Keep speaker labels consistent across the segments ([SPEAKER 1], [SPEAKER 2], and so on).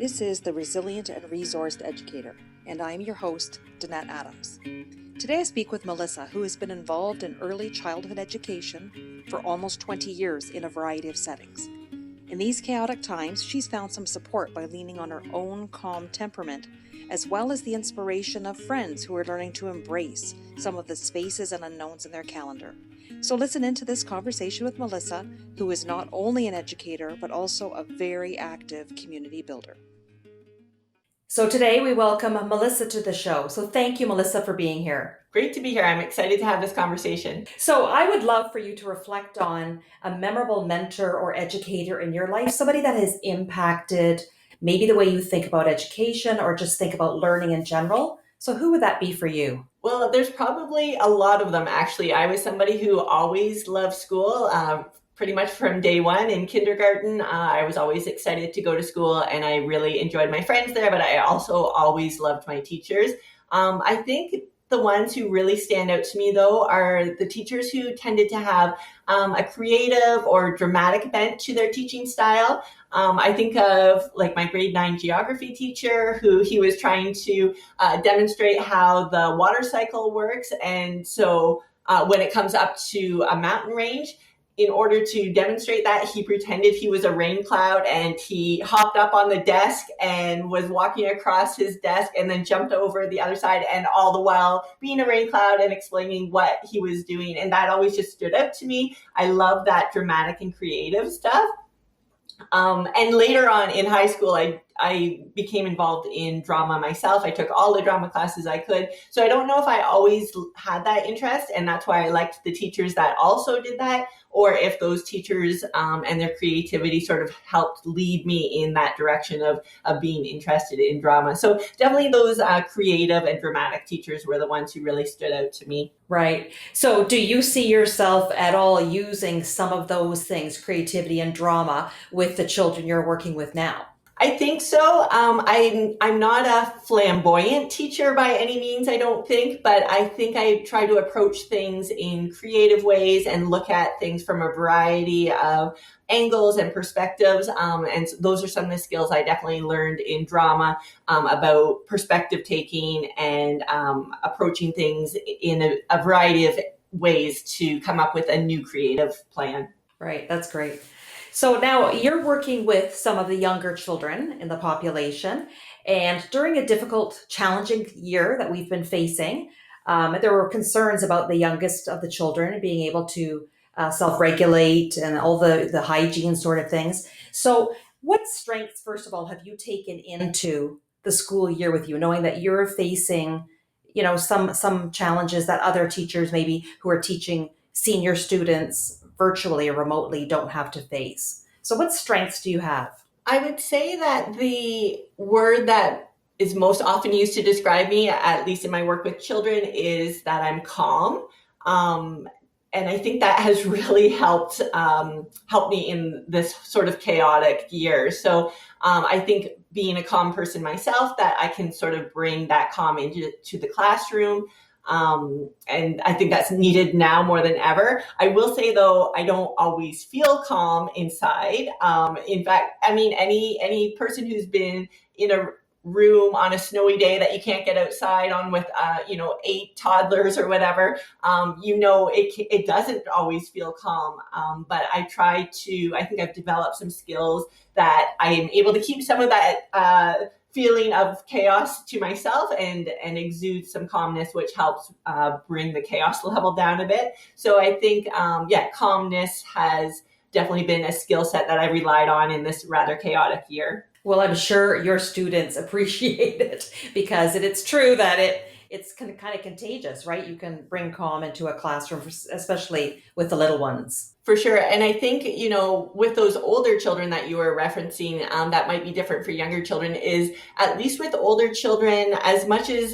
[SPEAKER 1] This is the Resilient and Resourced Educator, and I'm your host, Danette Adams. Today I speak with Melissa, who has been involved in early childhood education for almost 20 years in a variety of settings. In these chaotic times, she's found some support by leaning on her own calm temperament, as well as the inspiration of friends who are learning to embrace some of the spaces and unknowns in their calendar. So listen into this conversation with Melissa, who is not only an educator, but also a very active community builder. So today we welcome Melissa to the show. So thank you, Melissa, for being here.
[SPEAKER 2] Great to be here. I'm excited to have this conversation.
[SPEAKER 1] So I would love for you to reflect on a memorable mentor or educator in your life, somebody that has impacted maybe the way you think about education or just think about learning in general. So who would that be for you?
[SPEAKER 2] Well, there's probably a lot of them, actually. I was somebody who always loved school. Pretty much from day one in kindergarten, I was always excited to go to school, and I really enjoyed my friends there, but I also always loved my teachers. I think the ones who really stand out to me, though, are the teachers who tended to have a creative or dramatic bent to their teaching style. I think of like my grade 9 geography teacher, who he was trying to demonstrate how the water cycle works. And so when it comes up to a mountain range, in order to demonstrate that, he pretended he was a rain cloud, and he hopped up on the desk and was walking across his desk and then jumped over the other side, and all the while being a rain cloud and explaining what he was doing. And that always just stood out to me. I love that dramatic and creative stuff. And later on in high school, I became involved in drama myself. I took all the drama classes I could. So I don't know if I always had that interest, and that's why I liked the teachers that also did that, or if those teachers and their creativity sort of helped lead me in that direction of being interested in drama. So definitely those creative and dramatic teachers were the ones who really stood out to me.
[SPEAKER 1] Right. So do you see yourself at all using some of those things, creativity and drama, with the children you're working with now?
[SPEAKER 2] I think so. I'm not a flamboyant teacher by any means, I don't think, but I think I try to approach things in creative ways and look at things from a variety of angles and perspectives. And those are some of the skills I definitely learned in drama about perspective taking and approaching things in a variety of ways to come up with a new creative plan.
[SPEAKER 1] Right. That's great. So now you're working with some of the younger children in the population, and during a difficult, challenging year that we've been facing, there were concerns about the youngest of the children being able to self-regulate and all the hygiene sort of things. So what strengths, first of all, have you taken into the school year with you, knowing that you're facing, some challenges that other teachers maybe who are teaching senior students virtually or remotely don't have to face? So what strengths do you have?
[SPEAKER 2] I would say that the word that is most often used to describe me, at least in my work with children, is that I'm calm. And I think that has really helped me in this sort of chaotic year. So I think being a calm person myself, that I can sort of bring that calm into the classroom. And I think that's needed now more than ever. I will say, though, I don't always feel calm inside. In fact, I mean, any person who's been in a room on a snowy day that you can't get outside on with 8 toddlers or whatever, it doesn't always feel calm. But I think I've developed some skills that I am able to keep some of that feeling of chaos to myself and exude some calmness, which helps bring the chaos level down a bit. So I think, calmness has definitely been a skill set that I relied on in this rather chaotic year.
[SPEAKER 1] Well, I'm sure your students appreciate it, because it's true that it's kind of contagious, right? You can bring calm into a classroom, especially with the little ones.
[SPEAKER 2] For sure. And I think, with those older children that you were referencing, that might be different for younger children, is at least with older children, as much as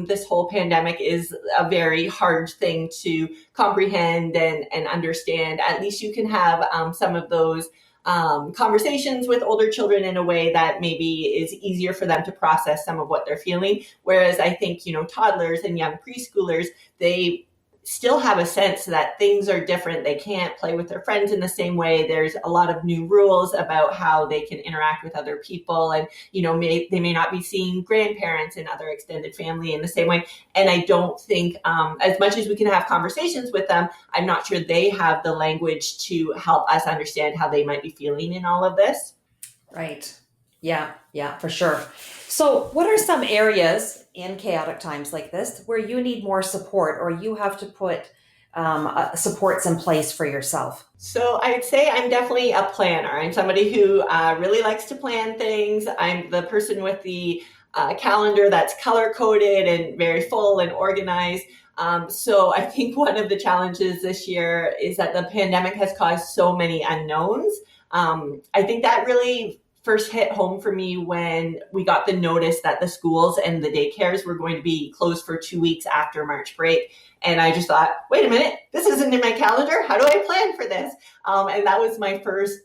[SPEAKER 2] this whole pandemic is a very hard thing to comprehend and understand, at least you can have some of those conversations with older children in a way that maybe is easier for them to process some of what they're feeling. Whereas I think, toddlers and young preschoolers, they still have a sense that things are different. They can't play with their friends in the same way. There's a lot of new rules about how they can interact with other people. And, they may not be seeing grandparents and other extended family in the same way. And I don't think, as much as we can have conversations with them, I'm not sure they have the language to help us understand how they might be feeling in all of this.
[SPEAKER 1] Right. Yeah, for sure. So, what are some areas in chaotic times like this where you need more support or you have to put supports in place for yourself?
[SPEAKER 2] So I'd say I'm definitely a planner. I'm somebody who really likes to plan things. I'm the person with the calendar that's color coded and very full and organized. So I think one of the challenges this year is that the pandemic has caused so many unknowns. I think that really first hit home for me when we got the notice that the schools and the daycares were going to be closed for 2 weeks after March break. And I just thought, wait a minute, this isn't in my calendar. How do I plan for this? And that was my first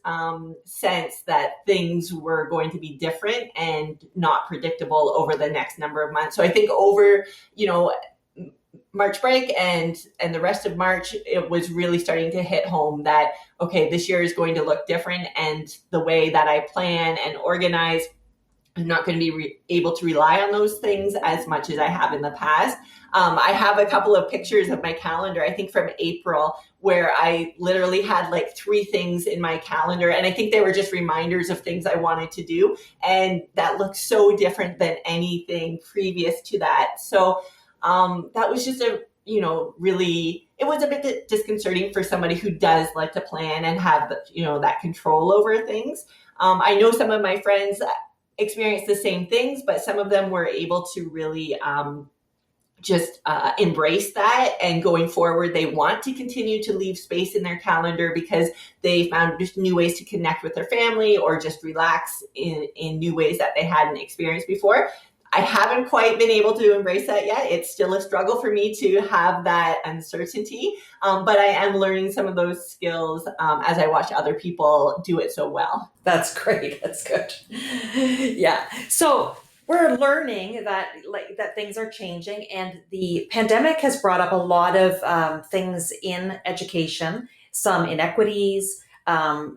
[SPEAKER 2] sense that things were going to be different and not predictable over the next number of months. So I think over, March break and the rest of March, it was really starting to hit home that, okay, this year is going to look different. And the way that I plan and organize, I'm not going to be able to rely on those things as much as I have in the past. I have a couple of pictures of my calendar, I think from April, where I literally had like 3 things in my calendar. And I think they were just reminders of things I wanted to do. And that looks so different than anything previous to that. So that was just really, it was a bit disconcerting for somebody who does like to plan and have, that control over things. I know some of my friends experienced the same things, but some of them were able to really just embrace that. And going forward, they want to continue to leave space in their calendar because they found just new ways to connect with their family or just relax in new ways that they hadn't experienced before. I haven't quite been able to embrace that yet. It's still a struggle for me to have that uncertainty, but I am learning some of those skills as I watch other people do it so well.
[SPEAKER 1] That's great. That's good. Yeah. So we're learning that things are changing, and the pandemic has brought up a lot of things in education, some inequities,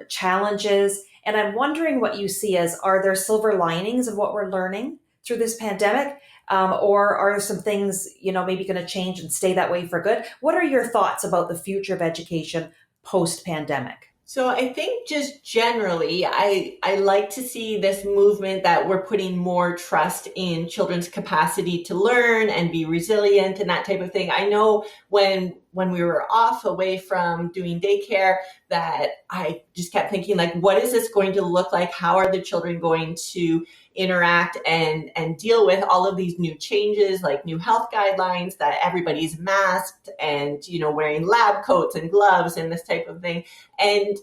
[SPEAKER 1] challenges, and I'm wondering what you see as, are there silver linings of what we're learning through this pandemic, or are some things, maybe going to change and stay that way for good? What are your thoughts about the future of education post-pandemic?
[SPEAKER 2] So I think just generally, I like to see this movement that we're putting more trust in children's capacity to learn and be resilient and that type of thing. I know when we were off away from doing daycare that I just kept thinking, like, what is this going to look like? How are the children going to interact and deal with all of these new changes, like new health guidelines that everybody's masked and, wearing lab coats and gloves and this type of thing. And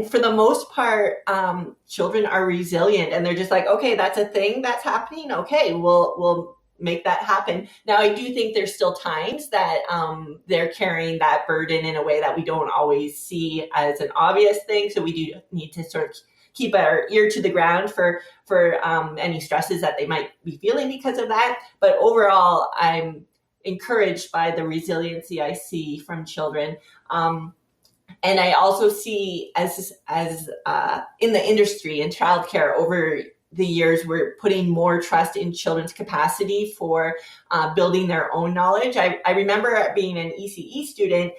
[SPEAKER 2] for the most part, children are resilient and they're just like, okay, that's a thing that's happening. Okay, we'll make that happen. Now, I do think there's still times that they're carrying that burden in a way that we don't always see as an obvious thing. So we do need to sort of keep our ear to the ground for any stresses that they might be feeling because of that. But overall, I'm encouraged by the resiliency I see from children. And I also see as in the industry in childcare over the years, we're putting more trust in children's capacity for building their own knowledge. I remember being an ECE student,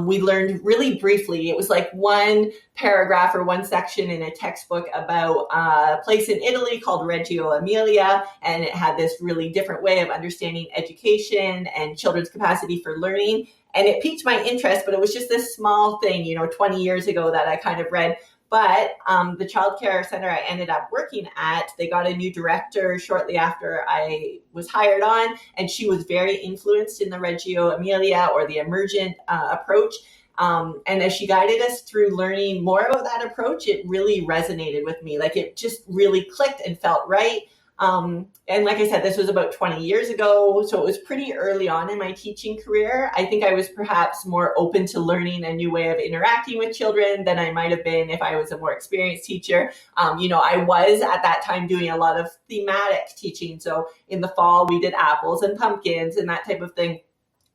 [SPEAKER 2] we learned really briefly. It was like one paragraph or one section in a textbook about a place in Italy called Reggio Emilia, and it had this really different way of understanding education and children's capacity for learning. And it piqued my interest, but it was just this small thing, 20 years ago that I kind of read. But the childcare center I ended up working at, they got a new director shortly after I was hired on, and she was very influenced in the Reggio Emilia or the emergent approach. And as she guided us through learning more about that approach, it really resonated with me. Like, it just really clicked and felt right. And like I said, this was about 20 years ago, so it was pretty early on in my teaching career. I think I was perhaps more open to learning a new way of interacting with children than I might have been if I was a more experienced teacher. I was at that time doing a lot of thematic teaching. So in the fall, we did apples and pumpkins and that type of thing.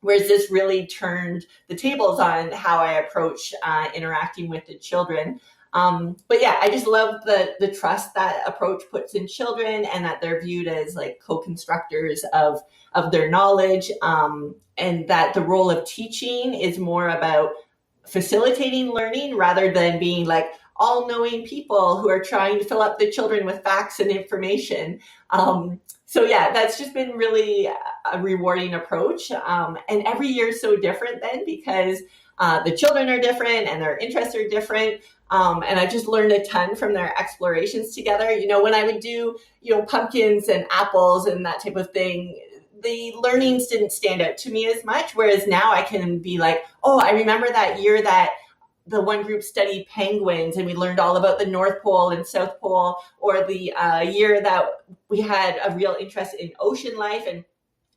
[SPEAKER 2] Whereas this really turned the tables on how I approach interacting with the children. But yeah, I just love the trust that approach puts in children, and that they're viewed as like co-constructors of their knowledge, and that the role of teaching is more about facilitating learning rather than being like all-knowing people who are trying to fill up the children with facts and information. So yeah, that's just been really a rewarding approach. And every year is so different then, because the children are different and their interests are different. And I just learned a ton from their explorations together. You know, when I would do, pumpkins and apples and that type of thing, the learnings didn't stand out to me as much. Whereas now I can be like, oh, I remember that year that the one group studied penguins and we learned all about the North Pole and South Pole, or the year that we had a real interest in ocean life and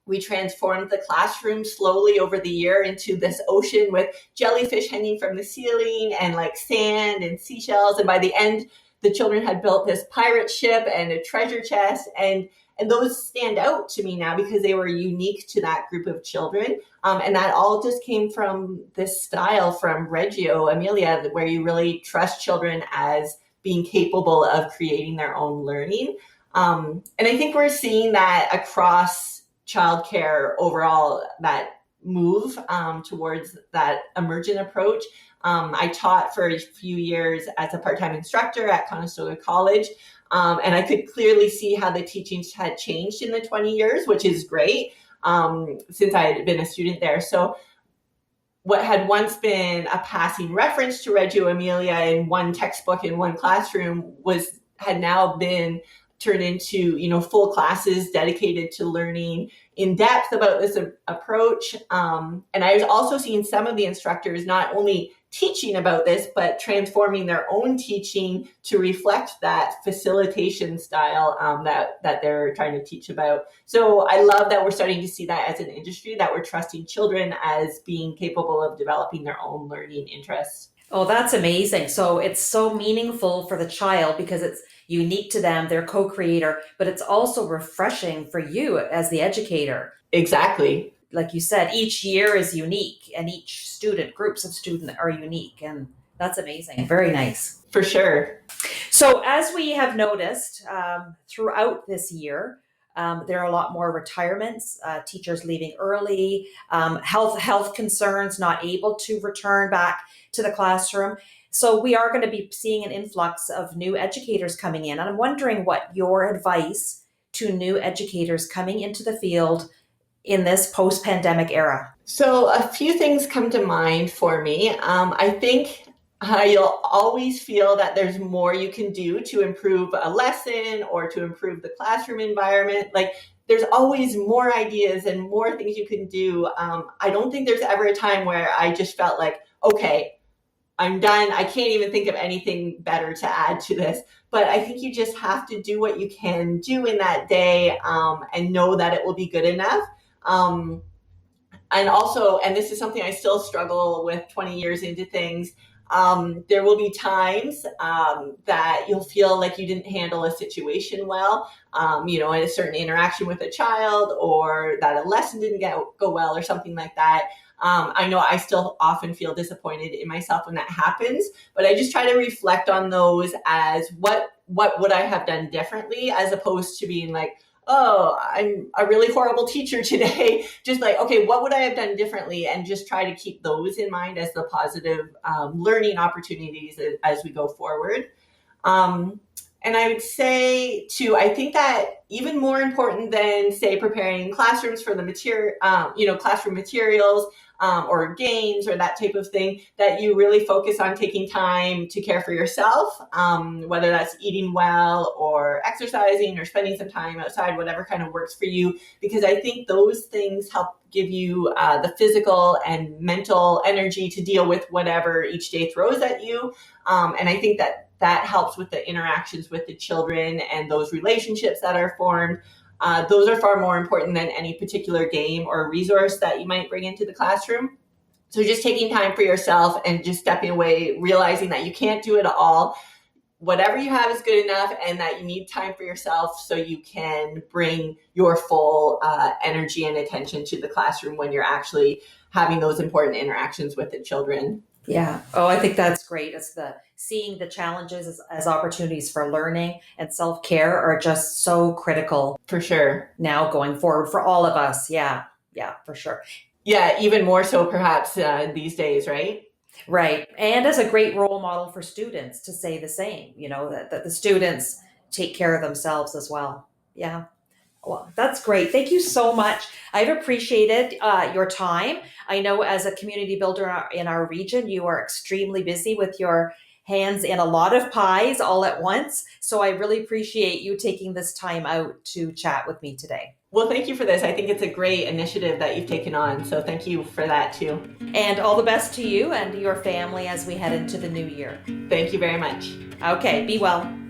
[SPEAKER 2] we transformed the classroom slowly over the year into this ocean with jellyfish hanging from the ceiling and like sand and seashells. And by the end, the children had built this pirate ship and a treasure chest. And those stand out to me now because they were unique to that group of children. And that all just came from this style from Reggio Emilia, where you really trust children as being capable of creating their own learning. And I think we're seeing that across childcare overall, that move towards that emergent approach. I taught for a few years as a part-time instructor at Conestoga College. And I could clearly see how the teachings had changed in the 20 years, which is great, since I had been a student there. So what had once been a passing reference to Reggio Emilia in one textbook in one classroom had now been turned into, full classes dedicated to learning in depth about this approach. And I was also seeing some of the instructors not only teaching about this, but transforming their own teaching to reflect that facilitation style that they're trying to teach about. So I love that we're starting to see that as an industry, that we're trusting children as being capable of developing their own learning interests.
[SPEAKER 1] Oh, that's amazing. So it's so meaningful for the child because it's unique to them, they're co-creator, but it's also refreshing for you as the educator.
[SPEAKER 2] Exactly.
[SPEAKER 1] Like you said, each year is unique and each groups of students are unique. And that's amazing. Very nice.
[SPEAKER 2] For sure.
[SPEAKER 1] So as we have noticed throughout this year, there are a lot more retirements, teachers leaving early, health concerns, not able to return back to the classroom. So we are going to be seeing an influx of new educators coming in. And I'm wondering what your advice to new educators coming into the field in this post-pandemic era.
[SPEAKER 2] So a few things come to mind for me. I think you'll always feel that there's more you can do to improve a lesson or to improve the classroom environment. Like there's always more ideas and more things you can do. I don't think there's ever a time where I just felt like, okay, I'm done. I can't even think of anything better to add to this. But I think you just have to do what you can do in that day and know that it will be good enough. And also, and this is something I still struggle with 20 years into things, there will be times that you'll feel like you didn't handle a situation well, in a certain interaction with a child, or that a lesson didn't go well or something like that. I know I still often feel disappointed in myself when that happens, but I just try to reflect on those as what would I have done differently, as opposed to being like, oh, I'm a really horrible teacher today. Just like, okay, what would I have done differently? And just try to keep those in mind as the positive learning opportunities as we go forward. And I would say too, I think that even more important than say preparing classrooms for the material, classroom materials or games or that type of thing, that you really focus on taking time to care for yourself, whether that's eating well or exercising or spending some time outside, whatever kind of works for you, because I think those things help give you the physical and mental energy to deal with whatever each day throws at you. And I think that helps with the interactions with the children and those relationships that are formed. Those are far more important than any particular game or resource that you might bring into the classroom. So just taking time for yourself and just stepping away, realizing that you can't do it all. whatever you have is good enough, and that you need time for yourself so you can bring your full energy and attention to the classroom when you're actually having those important interactions with the children.
[SPEAKER 1] Yeah. Oh, I think that's great. It's the seeing the challenges as opportunities for learning and self-care are just so critical
[SPEAKER 2] For sure.
[SPEAKER 1] now going forward for all of us. Yeah. Yeah, for sure.
[SPEAKER 2] Yeah, even more so perhaps these days, right?
[SPEAKER 1] Right. And as a great role model for students to say the same, that the students take care of themselves as well. Yeah. Well, that's great. Thank you so much. I've appreciated your time. I know as a community builder in our region, you are extremely busy with your hands in a lot of pies all at once. So I really appreciate you taking this time out to chat with me today.
[SPEAKER 2] Well, thank you for this. I think it's a great initiative that you've taken on. So thank you for that too.
[SPEAKER 1] And all the best to you and your family as we head into the new year.
[SPEAKER 2] Thank you very much.
[SPEAKER 1] Okay, be well.